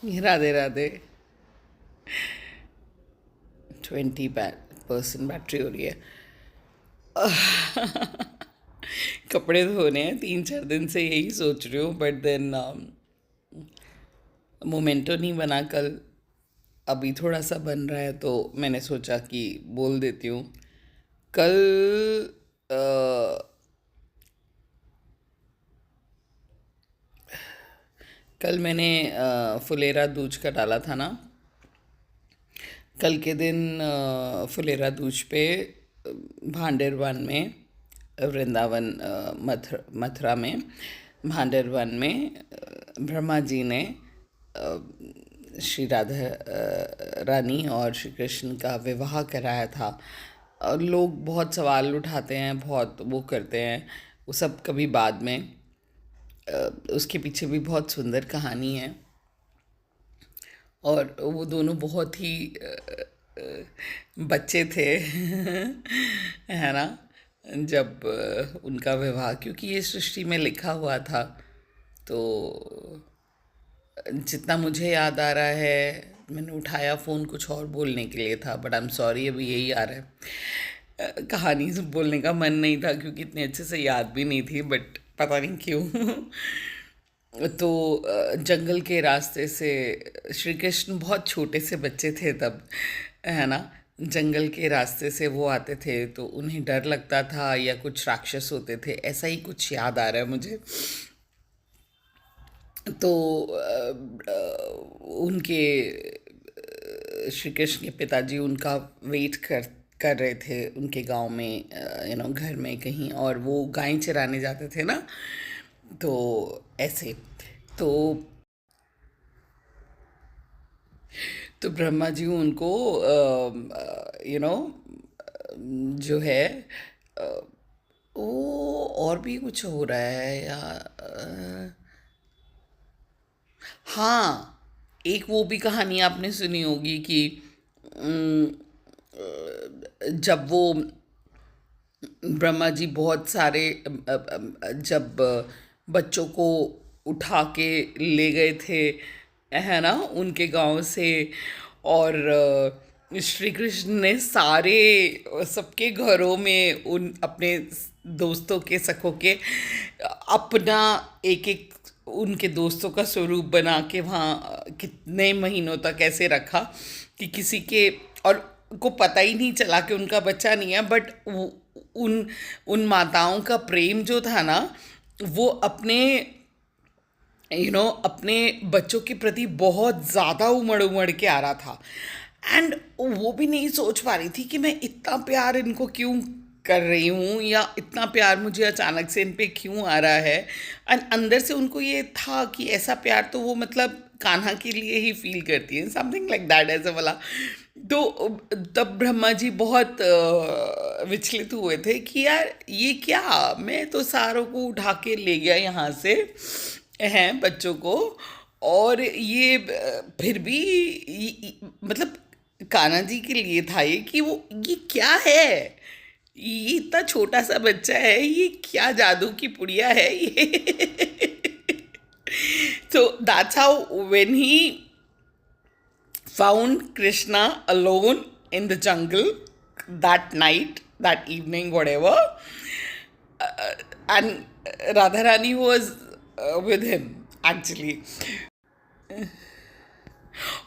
Radhe Radhe. 20% battery हो रही है। कपड़े धोने हैं, 3-4 दिन से यही सोच रही हूँ, बट देन मोमेंटो नहीं बना कल। अभी थोड़ा सा बन रहा है तो मैंने सोचा कि बोल देती हूँ। कल अ, कल मैंने फुलेरा दूज का डाला था ना। कल के दिन फुलेरा दूज पे भांडेरवन में, वृंदावन, मथुरा में भांडेरवन में ब्रह्मा जी ने श्री राधा रानी और श्री कृष्ण का विवाह कराया था। और लोग बहुत सवाल उठाते हैं, बहुत वो करते हैं, वो सब कभी बाद में। उसके पीछे भी बहुत सुंदर कहानी है। और वो दोनों बहुत ही बच्चे थे है ना, जब उनका विवाह, क्योंकि ये सृष्टि में लिखा हुआ था। तो जितना मुझे याद आ रहा है, मैंने उठाया फ़ोन कुछ और बोलने के लिए था, बट आई एम सॉरी, अभी यही आ रहा है। कहानी से बोलने का मन नहीं था क्योंकि इतने अच्छे से याद भी नहीं थी, बट पता नहीं क्यों। तो जंगल के रास्ते से श्री कृष्ण बहुत छोटे से बच्चे थे तब, है ना। जंगल के रास्ते से वो आते थे तो उन्हें डर लगता था, या कुछ राक्षस होते थे, ऐसा ही कुछ याद आ रहा है मुझे। तो उनके श्री कृष्ण के पिताजी उनका वेट कर रहे थे उनके गांव में, घर में कहीं, और वो गायें चराने जाते थे ना। तो ऐसे, तो तो ब्रह्मा जी उनको यू नो जो है, अ, वो और भी कुछ हो रहा है या हाँ, एक वो भी कहानी आपने सुनी होगी कि अम, जब वो ब्रह्मा जी बहुत सारे जब बच्चों को उठा के ले गए थे, है ना, उनके गांव से। और श्री कृष्ण ने सारे सबके घरों में उन अपने दोस्तों के, सखों के, अपना एक एक उनके दोस्तों का स्वरूप बना के वहाँ कितने महीनों तक ऐसे रखा कि किसी के और को पता ही नहीं चला कि उनका बच्चा नहीं है। बट उन उन माताओं का प्रेम जो था ना, वो अपने अपने बच्चों के प्रति बहुत ज़्यादा उमड़ उमड़ के आ रहा था। एंड वो भी नहीं सोच पा रही थी कि मैं इतना प्यार इनको क्यों कर रही हूँ, या इतना प्यार मुझे अचानक से इन पे क्यों आ रहा है। एंड अंदर से उनको ये था कि ऐसा प्यार तो वो मतलब कान्हा के लिए ही फील करती है, समथिंग लाइक दैट, ऐसा वाला। तो तब ब्रह्मा जी बहुत विचलित हुए थे कि यार ये क्या, मैं तो सारों को उठा के ले गया यहाँ से, हैं बच्चों को, और ये फिर भी मतलब कान्हा जी के लिए था ये कि वो ये क्या है, ये इतना छोटा सा बच्चा है, ये क्या जादू की पुड़िया है ये। So that's how when he found Krishna alone in the jungle that night, that evening, whatever, and Radharani was with him actually.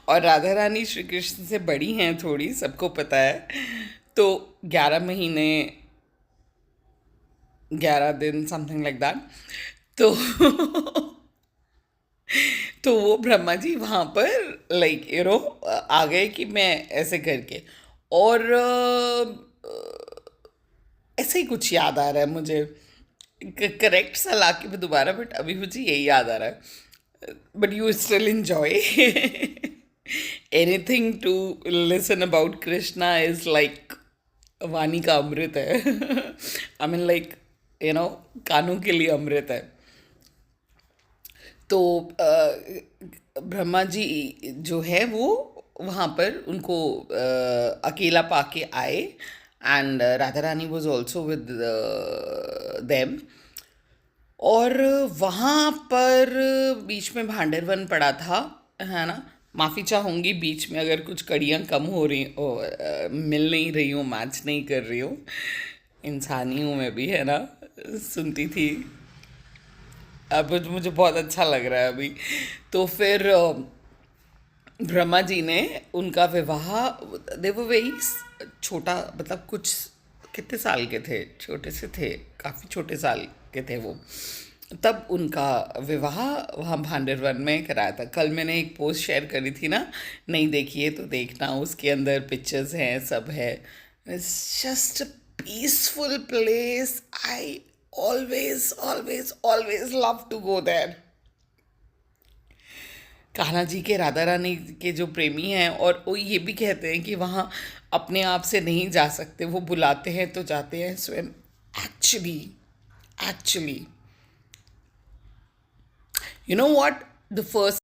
और राधा रानी श्री कृष्ण से बड़ी हैं थोड़ी, सबको पता है। तो 11 महीने, 11 दिन, समथिंग लाइक दैट। तो तो वो ब्रह्मा जी वहाँ पर लाइक आ गए कि मैं ऐसे करके। और ऐसे ही कुछ याद आ रहा है मुझे, करेक्ट सा ला के मैं दोबारा, बट अभी मुझे यही याद आ रहा है। But you still enjoy anything to listen about Krishna is like वाणी का अमृत है। आई मीन लाइक कानों के लिए अमृत है। तो ब्रह्मा जी जो है वो वहाँ पर उनको अकेला पाके आए, and Radha Rani was also with them. और वहाँ पर बीच में भांडरवन पड़ा था, है ना, माफ़ी चाहूँगी बीच में अगर कुछ कड़ियाँ कम हो रही मिल नहीं रही हूँ, मैच नहीं कर रही हूँ। इंसान ही हूँ मैं भी, है ना। सुनती थी। अब मुझे बहुत अच्छा लग रहा है अभी। तो फिर ब्रह्मा जी ने उनका विवाह, दे वो वेरी छोटा, मतलब कुछ कितने साल के थे, छोटे से थे, काफ़ी छोटे साल के थे वो, तब उनका विवाह वहाँ भांडर वन में कराया था। कल मैंने एक पोस्ट शेयर करी थी ना, नहीं देखी है तो देखना, उसके अंदर पिक्चर्स हैं, सब है। It's just a peaceful place. I always always always love to go there. Kanha ji के, राधा रानी के जो प्रेमी हैं, और वो ये भी कहते हैं कि वहाँ अपने आप से नहीं जा सकते, वो बुलाते हैं तो जाते हैं स्वयं। Actually, actually, you know what, the first